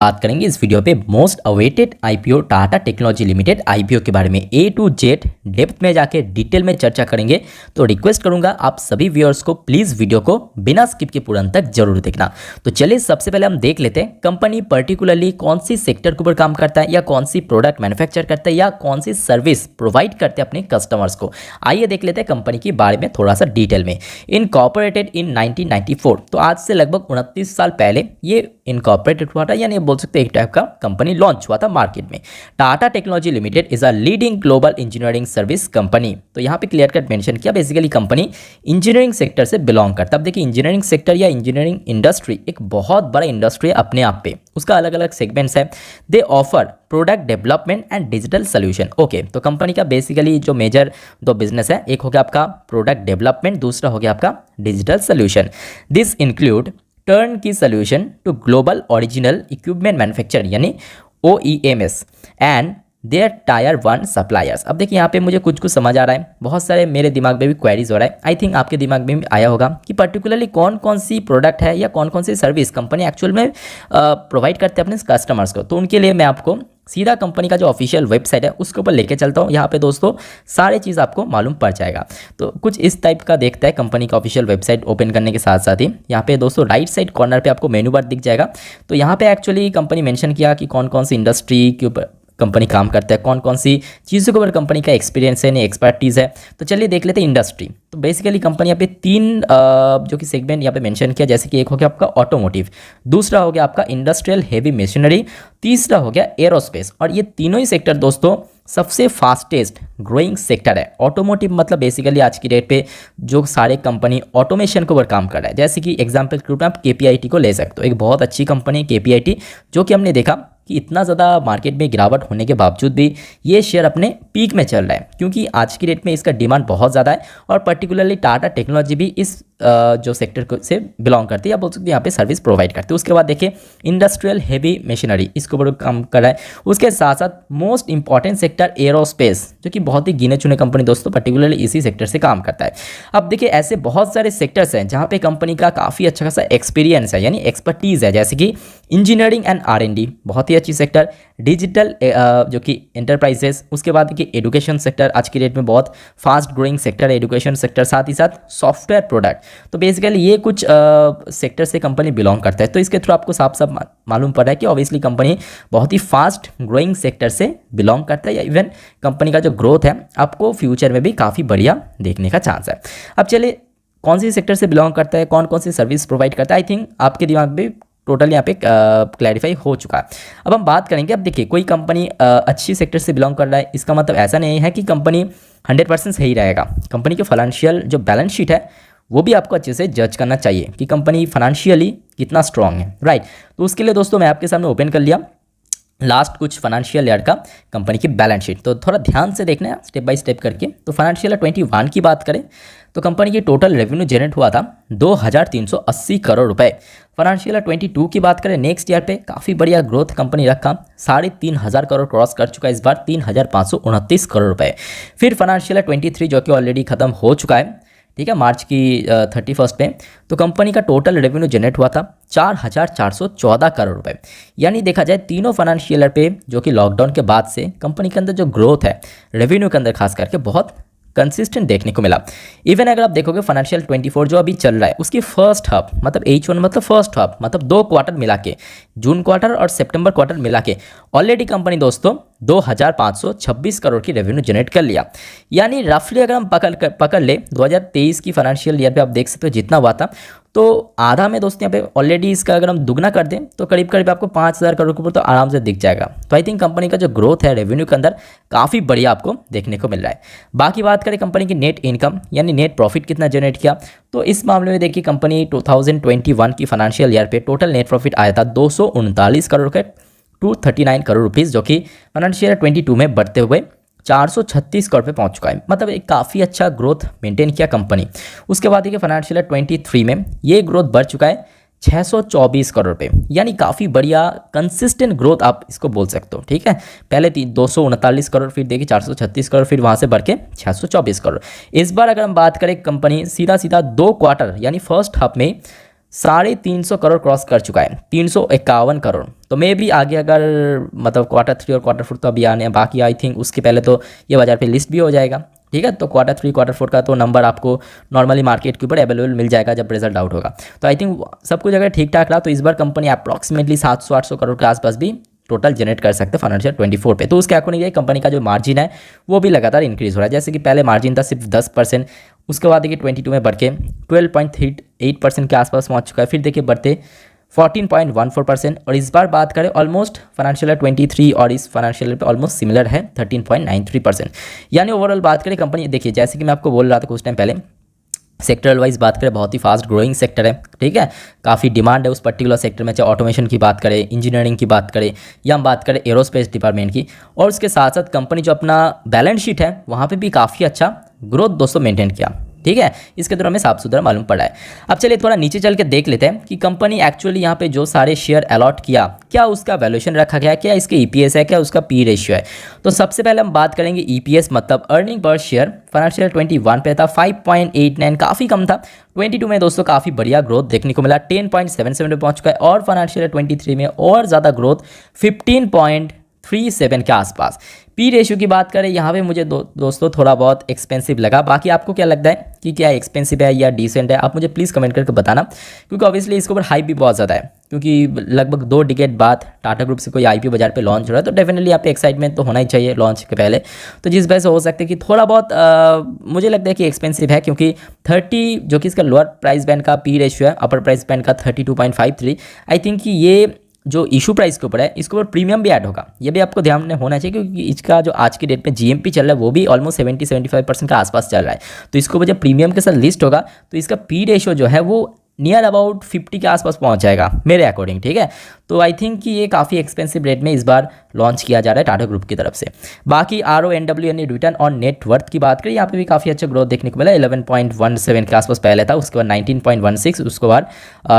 बात करेंगे इस वीडियो पे most awaited IPO Tata technology limited IPO के बारे में ए टू जेड डेप्थ में जाके डिटेल में चर्चा करेंगे। तो रिक्वेस्ट करूंगा आप सभी व्यूअर्स को प्लीज़ वीडियो को बिना स्किप के पूरा अंत तक जरूर देखना। तो चलिए सबसे पहले हम देख लेते हैं कंपनी पर्टिकुलरली कौन सी सेक्टर के ऊपर काम करता है या कौन सी प्रोडक्ट मैन्युफैक्चर करता है या कौन सी सर्विस प्रोवाइड करते हैं अपने कस्टमर्स को। आइए देख लेते हैं कंपनी के बारे में थोड़ा सा डिटेल में। इनकॉर्पोरेटेड इन 1994, तो आज से लगभग 29 साल पहले ये इनकॉर्पोरेटेड हुआ था, यानी बोल सकते हैं एक टाइप का कंपनी लॉन्च हुआ था मार्केट में। Tata technology limited is a leading global engineering service company. तो यहाँ पे क्लियर कट मेंशन किया, बेसिकली कंपनी इंजीनियरिंग सेक्टर से बिलोंग करता है। अब देखिए इंजीनियरिंग सेक्टर या इंजीनियरिंग इंडस्ट्री एक बहुत बड़ा इंडस्ट्री है अपने आप पे, उसका अलग अलग सेगमेंट्स है। दे offer product development and digital solution. Okay, तो कंपनी का बेसिकली जो मेजर दो बिजनेस है, एक हो गया आपका प्रोडक्ट डेवलपमेंट, दूसरा हो गया आपका digital solution. This include turnkey solution to global original equipment manufacture यानी OEMs and their tier 1 suppliers. अब देखिए यहाँ पे मुझे कुछ समझ आ रहा है, बहुत सारे मेरे दिमाग में भी क्वेरीज हो रहा है, आई थिंक आपके दिमाग में भी आया होगा कि पर्टिकुलरली कौन कौन सी प्रोडक्ट है या कौन कौन सी सर्विस कंपनी एक्चुअल में प्रोवाइड करते हैं अपने कस्टमर्स को। तो उनके लिए मैं आपको सीधा कंपनी का जो ऑफिशियल वेबसाइट है उसके ऊपर लेके चलता हूँ। यहाँ पे दोस्तों सारे चीज़ आपको मालूम पड़ जाएगा। तो कुछ इस टाइप का देखता है कंपनी का ऑफिशियल वेबसाइट ओपन करने के साथ साथ ही यहाँ पे दोस्तों राइट साइड कॉर्नर पे आपको मेनू बार दिख जाएगा। तो यहाँ पे एक्चुअली कंपनी मेंशन किया कि कौन कौन सी इंडस्ट्री के ऊपर कंपनी काम करता है, कौन कौन सी चीज़ों के ऊपर कंपनी का एक्सपीरियंस है, नहीं एक्सपर्टीज़ है। तो चलिए देख लेते हैं इंडस्ट्री। तो बेसिकली कंपनी यहाँ पे तीन जो कि सेगमेंट यहाँ पे मेंशन किया, जैसे कि एक हो गया आपका ऑटोमोटिव, दूसरा हो गया आपका इंडस्ट्रियल हेवी मशीनरी, तीसरा हो गया एरोस्पेस। और ये तीनों ही सेक्टर दोस्तों सबसे फास्टेस्ट ग्रोइंग सेक्टर है। ऑटोमोटिव मतलब बेसिकली आज की डेट पे जो सारे कंपनी ऑटोमेशन के ऊपर काम कर रहा है, जैसे कि एग्जांपल के रूप में आप KPIT को ले सकते हो। एक बहुत अच्छी कंपनी है KPIT, जो कि हमने देखा कि इतना ज़्यादा मार्केट में गिरावट होने के बावजूद भी ये शेयर अपने पीक में चल रहा है, क्योंकि आज की डेट में इसका डिमांड बहुत ज़्यादा है। और पर्टिकुलरली टाटा टेक्नोलॉजी भी इस जो सेक्टर से बिलोंग करती है या बोल सकते हैं यहाँ पे सर्विस प्रोवाइड करती है। उसके बाद देखिए इंडस्ट्रियल हेवी मशीनरी, इसके ऊपर काम कर रहा है। उसके साथ साथ मोस्ट इंपॉर्टेंट सेक्टर एरोस्पेस, जो कि बहुत ही गिने चुने कंपनी दोस्तों पर्टिकुलरली इसी सेक्टर से काम करता है। अब देखिए ऐसे बहुत सारे सेक्टर्स हैं जहाँ पे कंपनी का काफ़ी अच्छा खासा एक्सपीरियंस है, यानी एक्सपर्टीज़ है, जैसे कि इंजीनियरिंग एंड R&D बहुत ही अच्छी सेक्टर, डिजिटल जो कि एंटरप्राइजेस, उसके बाद देखिए एजुकेशन सेक्टर आज की डेट में बहुत फास्ट ग्रोइंग सेक्टर है एजुकेशन सेक्टर, साथ ही साथ सॉफ्टवेयर प्रोडक्ट। तो बेसिकली ये कुछ सेक्टर से कंपनी बिलोंग करता है। तो इसके थ्रू आपको साफ साफ मालूम पड़ रहा है कि ऑब्वियसली कंपनी बहुत ही फास्ट ग्रोइंग सेक्टर से बिलोंग करता है, या इवन कंपनी का जो ग्रोथ है आपको फ्यूचर में भी काफ़ी बढ़िया देखने का चांस है। अब चलिए कौन सी सेक्टर से बिलोंग करता है, कौन कौन सी सर्विस प्रोवाइड करता है, आई थिंक आपके दिमाग में टोटल यहाँ पे क्लैरिफाई हो चुका है। अब हम बात करेंगे, अब देखिए कोई कंपनी अच्छी सेक्टर से बिलोंग कर रहा है, इसका मतलब ऐसा नहीं है कि कंपनी 100% सही रहेगा। कंपनी के फाइनेंशियल जो बैलेंस शीट है वो भी आपको अच्छे से जज करना चाहिए कि कंपनी फाइनेंशियली कितना स्ट्रांग है, राइट। तो उसके लिए दोस्तों मैं आपके सामने ओपन कर लिया लास्ट कुछ फाइनेंशियल ईयर का कंपनी की बैलेंस शीट। तो थोड़ा ध्यान से देखना है स्टेप बाय स्टेप करके। तो फाइनेंशियल ईयर 21 की बात करें तो कंपनी की टोटल रेवेन्यू जनरेट हुआ था 2380 करोड़ रुपए। फाइनेंशियल ईयर 22 की बात करें नेक्स्ट ईयर पे काफ़ी बढ़िया ग्रोथ कंपनी रखा, 3500 करोड़ क्रॉस कर चुका है इस बार, 3529 करोड़ रुपए। फिर फाइनेंशियल ईयर 23 जो कि ऑलरेडी खत्म हो चुका है, ठीक है, मार्च की 31 पे, तो कंपनी का टोटल रेवेन्यू जनरेट हुआ था 4414 करोड़ रुपए। यानी देखा जाए तीनों फाइनेंशियल ईयर पे जो कि लॉकडाउन के बाद से कंपनी के अंदर जो ग्रोथ है रेवेन्यू के अंदर खास करके बहुत कंसिस्टेंट देखने को मिला। इवन अगर आप देखोगे फाइनेंशियल 24 जो अभी चल रहा है उसकी फर्स्ट हाफ मतलब H1 मतलब फर्स्ट हाफ मतलब 2 क्वार्टर मिला के, जून क्वार्टर और सितंबर क्वार्टर मिला के ऑलरेडी कंपनी दोस्तों 2526 करोड़ की रेवेन्यू जनरेट कर लिया। यानी रफली अगर हम पकड़ ले 2023 की फाइनेंशियल ईयर पे आप देख सकते हो जितना हुआ था, तो आधा में दोस्तों यहाँ पे ऑलरेडी इसका अगर हम दुगना कर दें तो करीब करीब आपको 5000 करोड़ के ऊपर तो आराम से दिख जाएगा। तो आई थिंक कंपनी का जो ग्रोथ है रेवेन्यू के अंदर काफ़ी बढ़िया आपको देखने को मिल रहा है। बाकी बात करें कंपनी की नेट इनकम यानी नेट प्रॉफिट कितना जनरेट किया, तो इस मामले में देखिए कंपनी 2021 की फाइनेंशियल ईयर पे टोटल नेट प्रॉफिट आया था 239 करोड़ का 239 करोड़ रुपीज़, जो कि फाइनेंशियल ईयर 22 में बढ़ते हुए 436 करोड़ पे पहुंच चुका है। मतलब एक काफ़ी अच्छा ग्रोथ मेंटेन किया कंपनी। उसके बाद देखिए फाइनेंशियल ईयर 23 में ये ग्रोथ बढ़ चुका है 624 करोड़ पे, यानी काफ़ी बढ़िया कंसिस्टेंट ग्रोथ आप इसको बोल सकते हो, ठीक है। पहले 239 करोड़, फिर देखिए 436 करोड़, फिर वहाँ से बढ़ के 624 करोड़। इस बार अगर हम बात करें कंपनी सीधा 2 क्वार्टर यानी फर्स्ट हाफ में 350 करोड़ क्रॉस कर चुका है, 351 करोड़। तो मे भी आगे अगर मतलब Q3 और Q4 तो अभी आने हैं बाकी, आई थिंक उसके पहले तो ये बाजार पे लिस्ट भी हो जाएगा। ठीक है, तो Q3 Q4 का तो नंबर आपको नॉर्मली मार्केट के ऊपर अवेलेबल मिल जाएगा जब रिजल्ट आउट होगा। तो आई थिंक सब कुछ अगर ठीक ठाक रहा तो इस बार कंपनी अप्रॉक्सीमेटली 700-800 करोड़ के आसपास भी टोटल जनरेट कर सकते हैं फाइनेंशियल 24 पे। तो उसके अकॉर्डिंग ये कंपनी का जो मार्जिन है वो भी लगातार इंक्रीज हो रहा है। जैसे कि पहले मार्जिन था सिर्फ 10%, उसके बाद देखिए 22 में बढ़ के 12.38% के आसपास पहुंच चुका है, फिर देखिए बढ़ते 14.14%, और इस बार बात करें ऑलमोस्ट फाइनेंशियल 23 और इस फाइनेंशियल पे ऑलमोस्ट सिमिलर है 13.93%। यानी ओवरऑल बात करें कंपनी, देखिए जैसे कि मैं आपको बोल रहा था कुछ टाइम पहले, सेक्टरल वाइज बात करें बहुत ही फास्ट ग्रोइंग सेक्टर है। ठीक है, काफ़ी डिमांड है उस पर्टिकुलर सेक्टर में, चाहे ऑटोमेशन की बात करें, इंजीनियरिंग की बात करें, या हम बात करें एरोस्पेस डिपार्टमेंट की। और उसके साथ साथ कंपनी जो अपना बैलेंस शीट है वहाँ पे भी काफ़ी अच्छा ग्रोथ दोस्तों मेंटेन किया। ठीक है, इसके दौरान हमें साफ सुथरा मालूम पड़ा है। अब चलिए थोड़ा नीचे चल के देख लेते हैं कि कंपनी एक्चुअली यहाँ पे जो सारे शेयर अलॉट किया, क्या उसका वैल्यूएशन रखा गया है, क्या इसके ईपीएस है, क्या उसका पी रेशियो है। तो सबसे पहले हम बात करेंगे ईपीएस मतलब अर्निंग पर शेयर। फाइनेंशियल 21 पे था 5.89, काफ़ी कम था। 22 में दोस्तों काफ़ी बढ़िया ग्रोथ देखने को मिला, 10.77 पे पहुँच चुका है, और फाइनेंशियल 23 में और ज़्यादा ग्रोथ 15.37 के आसपास। पी रेशियो की बात करें यहाँ पे मुझे दोस्तों थोड़ा बहुत एक्सपेंसिव लगा। बाकी आपको क्या लगता है कि क्या एक्सपेंसिव है या डिसेंट है, आप मुझे प्लीज़ कमेंट करके बताना, क्योंकि ऑब्वियसली इसके ऊपर हाइप भी बहुत ज़्यादा है, क्योंकि लगभग 2 डिकेड बाद टाटा ग्रुप से कोई आईपीओ बाजार पे लॉन्च हो रहा है, तो डेफिनेटली यहाँ पे एक्साइटमेंट तो होना ही चाहिए लॉन्च के पहले। तो जिस वजह से हो सकता है कि थोड़ा बहुत मुझे लगता है कि एक्सपेंसिव है, क्योंकि 30 जो कि इसका लोअर प्राइस बैंड का पी रेशियो है, अपर प्राइस बैंड का 32.53, आई थिंक कि ये जो इशू प्राइस के ऊपर है इसके ऊपर प्रीमियम भी ऐड होगा, ये भी आपको ध्यान में होना चाहिए, क्योंकि इसका जो आज की डेट में जीएमपी चल रहा है वो भी ऑलमोस्ट 70-75% के आसपास चल रहा है। तो इसको जब प्रीमियम के साथ लिस्ट होगा तो इसका पी रेशियो जो है वो नियर अबाउट 50 के आसपास पहुंच जाएगा मेरे अकॉर्डिंग। ठीक है, तो आई थिंक कि ये काफ़ी एक्सपेंसिव रेट में इस बार लॉन्च किया जा रहा है टाटा ग्रुप की तरफ से। बाकी RONW यानी रिटर्न ऑन नेट वर्थ की बात करें, यहाँ पे भी काफ़ी अच्छा ग्रोथ देखने को मिला, 11.17 के आसपास पहले था, उसके बाद 19.16, उसके बाद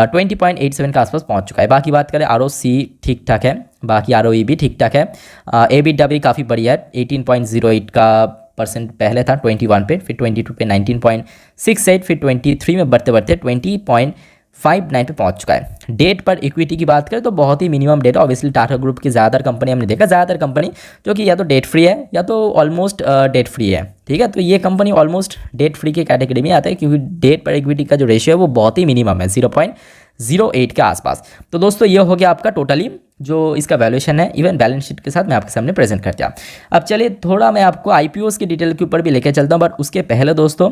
20.87 के आसपास पहुँच चुका है। बाकी बात करें ROC ठीक ठाक है, बाकी ROE भी ठीक ठाक है, EBITDA भी काफ़ी बढ़िया है, 18.08 का % पहले था 21 पे, फिर 22 पे 19.68, फिर 23 में बढ़ते बढ़ते 20.59 पे पहुंच चुका है। डेट पर इक्विटी की बात करें तो बहुत ही मिनिमम डेट है। ऑब्वियसली टाटा ग्रुप की ज़्यादातर कंपनी हमने देखा, ज़्यादातर कंपनी जो कि या तो डेट फ्री है या तो ऑलमोस्ट डेट फ्री है। ठीक है, तो ये कंपनी ऑलमोस्ट डेट फ्री के कैटेगरी में आता है, क्योंकि डेट पर इक्विटी का जो रेशियो है वो बहुत ही मिनिमम है, 0.08 के आसपास। तो दोस्तों ये हो गया आपका टोटली जो इसका वैल्यूएशन है, इवन बैलेंस शीट के साथ मैं आपके सामने प्रेजेंट कर दिया। अब चलिए थोड़ा मैं आपको आईपीओस की डिटेल के ऊपर भी लेकर चलता हूँ, बट उसके पहले दोस्तों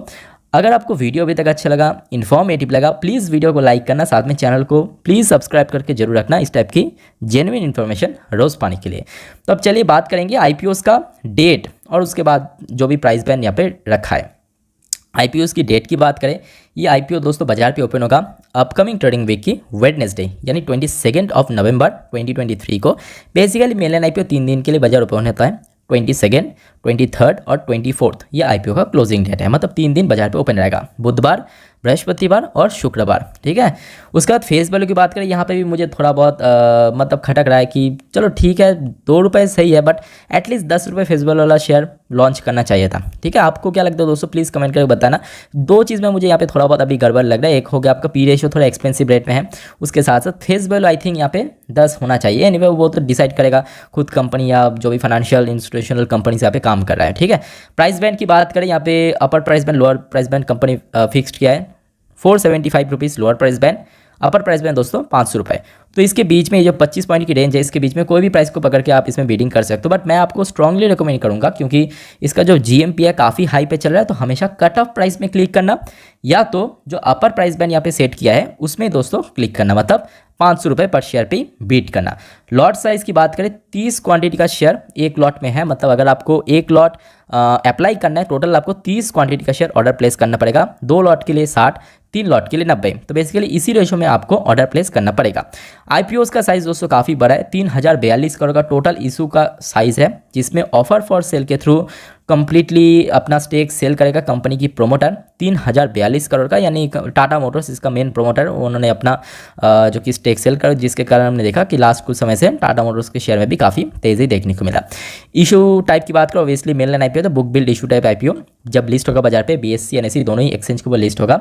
अगर आपको वीडियो अभी तक अच्छा लगा, इन्फॉर्मेटिव लगा, प्लीज़ वीडियो को लाइक करना, साथ में चैनल को प्लीज़ सब्सक्राइब करके जरूर रखना इस टाइप की जेन्युइन इन्फॉर्मेशन रोज़ पाने के लिए। तो अब चलिए बात करेंगे आईपीओस का डेट और उसके बाद जो भी प्राइस बैंड यहाँ पे रखा है। आईपीओस की डेट की बात करें, ये आईपीओ दोस्तों बाजार पे ओपन होगा अपकमिंग ट्रेडिंग वीक की वेडनेसडे यानी 22 नवंबर 2023 को। बेसिकली मेनलाइन आईपीओ 3 दिन के लिए बाजार ओपन होता है, 22, 23 और 24 ये आईपीओ का क्लोजिंग डेट है, मतलब 3 दिन बाजार पे ओपन रहेगा, बुधवार, बृहस्पतिवार और शुक्रवार। ठीक है, उसके बाद फेस वैल्यू की बात करें, यहाँ पे भी मुझे थोड़ा बहुत मतलब खटक रहा है कि चलो ठीक है 2 रुपये सही है, बट एटलीस्ट 10 रुपये फेस वैल्यू वाला शेयर लॉन्च करना चाहिए था। ठीक है, आपको क्या लगता है दोस्तों, प्लीज़ कमेंट करके बताना। 2 चीज़ में मुझे यहाँ पे थोड़ा बहुत अभी गड़बड़ लग रहा है। एक हो गया आपका पी रेशियो थोड़ा एक्सपेंसिव रेट में है, उसके साथ साथ फेस वैल्यू आई थिंक यहाँ पे 10 होना चाहिए। एनीवे वो तो डिसाइड करेगा खुद कंपनी या जो भी फाइनेंशियल इंस्टीट्यूशनल कंपनी से यहाँ पे काम कर रहा है। ठीक है, प्राइस बैंड की बात करें, यहाँ पे upper price band lower price band company fixed किया है 475 rupees lower price band, upper price band दोस्तों 500 रुपये। तो इसके बीच में ये जो 25 पॉइंट की रेंज है, इसके बीच में कोई भी प्राइस को पकड़ के आप इसमें बीडिंग कर सकते हो, बट मैं आपको स्ट्रांगली रिकमेंड करूंगा, क्योंकि इसका जो जीएमपी है काफ़ी हाई पे चल रहा है, तो हमेशा कट ऑफ प्राइस में क्लिक करना, या तो जो अपर प्राइस बैंड यहाँ पे सेट किया है उसमें दोस्तों क्लिक करना, मतलब 500 रुपये पर शेयर पे बीट करना। लॉट साइज़ की बात करें, 30 क्वांटिटी का शेयर एक लॉट में है, मतलब अगर आपको एक लॉट अप्लाई करना है, टोटल आपको 30 क्वांटिटी का शेयर ऑर्डर प्लेस करना पड़ेगा। 2 लॉट के लिए 60, 3 लॉट के लिए 90, तो बेसिकली इसी रेशो में आपको ऑर्डर प्लेस करना पड़ेगा। आईपीओस का साइज़ दोस्तों काफ़ी बड़ा है, 3042 करोड़ का टोटल इशू का साइज़ है, जिसमें ऑफर फॉर सेल के थ्रू कंप्लीटली अपना स्टेक सेल करेगा कंपनी की प्रोमोटर 3042 करोड़ का, यानी टाटा मोटर्स इसका मेन प्रोमोटर, उन्होंने अपना जो कि स्टेक सेल कर, जिसके कारण हमने देखा कि लास्ट कुछ समय से टाटा मोटर्स के शेयर में भी काफ़ी तेज़ी देखने को मिला। इशू टाइप की बात करो, ऑब्वियसली मेन लाइन आईपीओ तो book build issue type IPO जब लिस्ट होगा बाजार पे, बीएससी एनएससी दोनों ही एक्सचेंज के ऊपर लिस्ट होगा।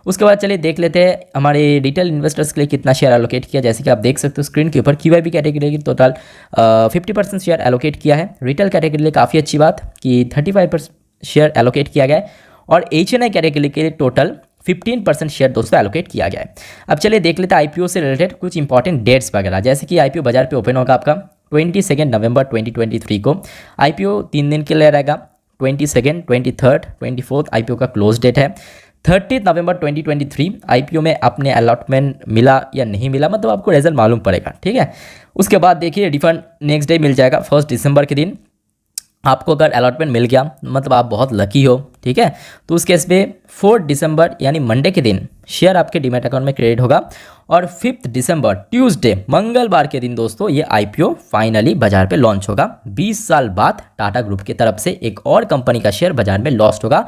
उसके बाद चलिए देख लेते हैं हमारे रिटेल इन्वेस्टर्स के लिए कितना शेयर एलोकेट किया। जैसे कि आप देख सकते हो स्क्रीन के ऊपर, क्यूआईबी कैटेगरी की टोटल 50% शेयर एलोकेट किया है। रिटेल कैटेगरी के लिए काफ़ी अच्छी बात कि 35% शेयर एलोकेट किया गया है, और एचएनआई कैटेगरी के लिए टोटल 15% शेयर दोस्तों एलोकेट किया गया है। अब चलिए देख लेते हैं आईपीओ से रिलेटेड कुछ इंपॉर्टेंट डेट्स वगैरह। जैसे कि आईपीओ बाजार पे ओपन होगा आपका 22 नवंबर 2023 को। आईपीओ 3 दिन के लिए रहेगा, 22, 23, 24 आईपीओ का क्लोज डेट है। 30 नवंबर 2023 आईपीओ में अपने अलॉटमेंट मिला या नहीं मिला, मतलब आपको रिजल्ट मालूम पड़ेगा, ठीक है। उसके बाद देखिए रिफंड नेक्स्ट डे मिल जाएगा 1 दिसंबर के दिन। आपको अगर अलॉटमेंट मिल गया मतलब आप बहुत लकी हो, ठीक है, तो उस केस में 4 दिसंबर यानी मंडे के दिन शेयर आपके डीमैट अकाउंट में क्रेडिट होगा, और 5 दिसंबर ट्यूसडे मंगलवार के दिन दोस्तों ये आईपीओ फाइनली बाजार पे लॉन्च होगा। 20 साल बाद टाटा ग्रुप की तरफ से एक और कंपनी का शेयर बाजार में लॉन्च होगा,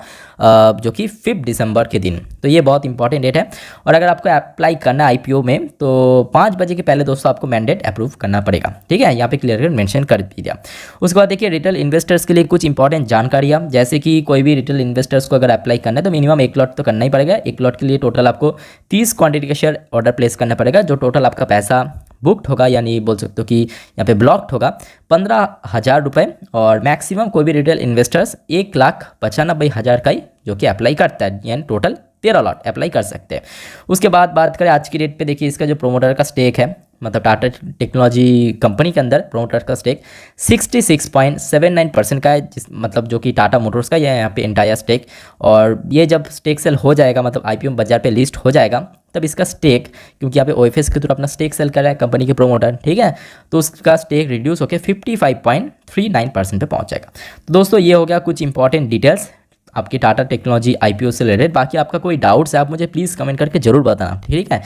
जो कि 5 दिसंबर के दिन। तो ये बहुत इंपॉर्टेंट डेट है, और अगर आपको अप्लाई करना है आईपीओ में तो 5 बजे के पहले दोस्तों आपको मैंडेट अप्रूव करना पड़ेगा, ठीक है, यहाँ पे क्लियर मेंशन कर दिया। उसके बाद देखिए रिटेल इन्वेस्टर्स के लिए कुछ इंपॉर्टेंट जानकारियाँ, जैसे कि कोई भी रिटेल इन्वेस्टर्स को अगर अप्लाई करना है तो मिनिमम 1 लॉट तो करना ही पड़ेगा। 1 लॉट के लिए टोटल आपको 30 क्वांटिटी का शेयर ऑर्डर प्लेस करना पड़ेगा, जो टोटल आपका पैसा बुक्ड होगा, यानी बोल सकते हो कि यहाँ पे ब्लॉक्ड होगा 15,000 रुपये, और मैक्सिमम कोई भी रिटेल इन्वेस्टर्स 1,95,000 का ही जो कि अप्लाई करता है, यानी टोटल 13 लॉट अप्लाई कर सकते हैं। उसके बाद बात करें आज की डेट पे, देखिए इसका जो प्रोमोटर का स्टेक है, मतलब टाटा टेक्नोलॉजी कंपनी के अंदर प्रोमोटर का स्टेक 66.79% का है, जिस मतलब जो कि टाटा मोटर्स का ये यहाँ पे एंटायर स्टेक। और ये जब स्टेक सेल हो जाएगा, मतलब आईपीओ बाजार पे लिस्ट हो जाएगा, तब इसका स्टेक, क्योंकि यहाँ पे ओएफएस के थ्रू अपना स्टेक सेल कर रहा है कंपनी के प्रोमोटर, ठीक है, तो उसका स्टेक रिड्यूस होकर 55.39% पे पहुँच जाएगा। तो दोस्तों ये हो गया कुछ इंपॉर्टेंट डिटेल्स आपकी टाटा टेक्नोलॉजी आईपीओ से रिलेटेड। बाकी आपका कोई डाउट्स है आप मुझे प्लीज़ कमेंट करके जरूर बताना, ठीक है,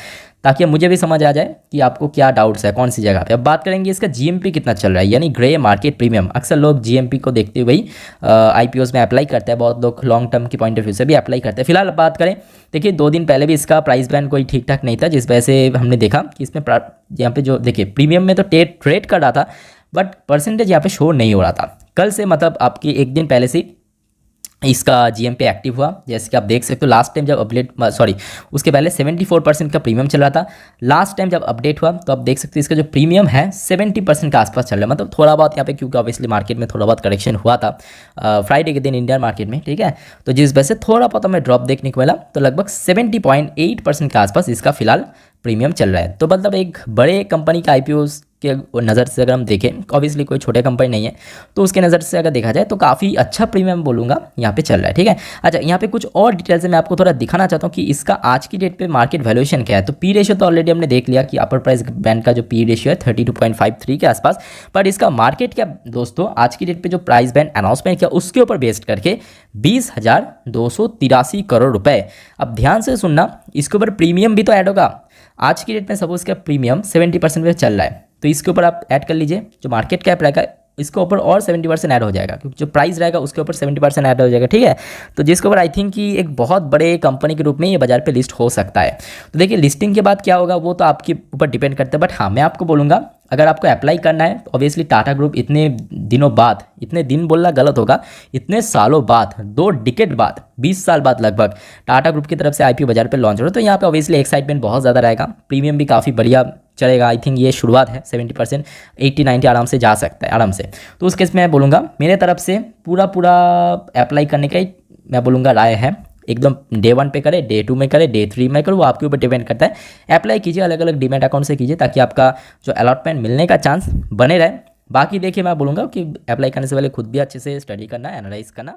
ताकि मुझे भी समझ आ जाए कि आपको क्या डाउट्स है कौन सी जगह पे। अब बात करेंगे इसका जीएमपी कितना चल रहा है, यानी ग्रे मार्केट प्रीमियम। अक्सर लोग जीएमपी को देखते हुए आईपीओज में अप्लाई करते हैं, बहुत लोग लॉन्ग टर्म की पॉइंट ऑफ व्यू से भी अप्लाई करते हैं। फिलहाल बात करें, देखिए 2 दिन पहले भी इसका प्राइस बैंड कोई ठीक ठाक नहीं था, जिस वजह से हमने देखा कि इसमें यहाँ पे जो देखिए प्रीमियम में तो ट्रेड कर रहा था, बट परसेंटेज यहाँ पे शो नहीं हो रहा था। कल से मतलब आपकी 1 दिन पहले से इसका जीएमपी एक्टिव हुआ, जैसे कि आप देख सकते हो। लास्ट टाइम जब उसके पहले 74% का प्रीमियम चल रहा था। लास्ट टाइम जब अपडेट हुआ तो आप देख सकते हो इसका जो प्रीमियम है 70% के आसपास चल रहा है, मतलब थोड़ा बहुत यहाँ पे, क्योंकि ऑब्वियसली मार्केट में थोड़ा बहुत करेक्शन हुआ था फ्राइडे के दिन इंडियन मार्केट में, ठीक है, तो जिस वजह से थोड़ा बहुत हमें ड्रॉप देखने को मिला। तो लगभग 70.8% के आसपास इसका फिलहाल प्रीमियम चल रहा है। तो मतलब एक बड़े कंपनी का आईपीओ के नज़र से अगर हम देखें, ऑब्वियसली कोई छोटे कंपनी नहीं है, तो उसके नज़र से अगर देखा जाए तो काफ़ी अच्छा प्रीमियम बोलूँगा यहाँ पे चल रहा है, ठीक है। अच्छा, यहाँ पे कुछ और डिटेल से मैं आपको थोड़ा दिखाना चाहता हूँ कि इसका आज की डेट पे मार्केट वैल्यूएशन क्या है। तो पी रेशियो तो ऑलरेडी हमने देख लिया कि अपर प्राइस बैंड का जो पी रेशियो है 32.53 के आसपास, पर इसका मार्केट क्या दोस्तों आज की डेट पर जो प्राइस बैंड अनाउंसमेंट किया उसके ऊपर बेस्ड करके 20,283 करोड़ रुपये। अब ध्यान से सुनना, इसके ऊपर प्रीमियम भी तो ऐड होगा। आज की डेट में सपोज का प्रीमियम 70% पे चल रहा है, तो इसके ऊपर आप ऐड कर लीजिए जो मार्केट कैप रहेगा, इसके ऊपर और 70% ऐड हो जाएगा, क्योंकि जो प्राइस रहेगा उसके ऊपर 70% ऐड हो जाएगा, ठीक है। तो जिसके ऊपर आई थिंक कि एक बहुत बड़े कंपनी के रूप में ये बाजार पे लिस्ट हो सकता है। तो देखिए लिस्टिंग के बाद क्या होगा वो तो आपके ऊपर डिपेंड करता है, बट हाँ मैं आपको बोलूँगा अगर आपको अप्लाई करना है तो ऑब्वियसली टाटा ग्रुप इतने दिनों बाद, इतने दिन बोलना गलत होगा, इतने सालों बाद, 2 डिकेड बाद, 20 साल बाद लगभग टाटा ग्रुप की तरफ से आईपीओ बाजार पे लॉन्च हो रहा है, तो यहाँ पे ऑब्वियसली एक्साइटमेंट बहुत ज़्यादा रहेगा। प्रीमियम भी काफ़ी बढ़िया चलेगा, आई थिंक ये शुरुआत है, 70%, 80-90 आराम से जा सकता है आराम से। तो उस केस में मैं बोलूँगा मेरे तरफ से पूरा अप्लाई करने का ही मैं बोलूँगा राय है। एकदम डे 1 पे करें, डे 2 में करें, डे 3 में करें, वो आपके ऊपर डिपेंड करता है। अप्लाई कीजिए अलग अलग डीमैट अकाउंट से कीजिए, ताकि आपका जो अलॉटमेंट मिलने का चांस बने रहे। बाकी देखिए मैं बोलूँगा कि अप्लाई करने से पहले खुद भी अच्छे से स्टडी करना, एनालाइज करना।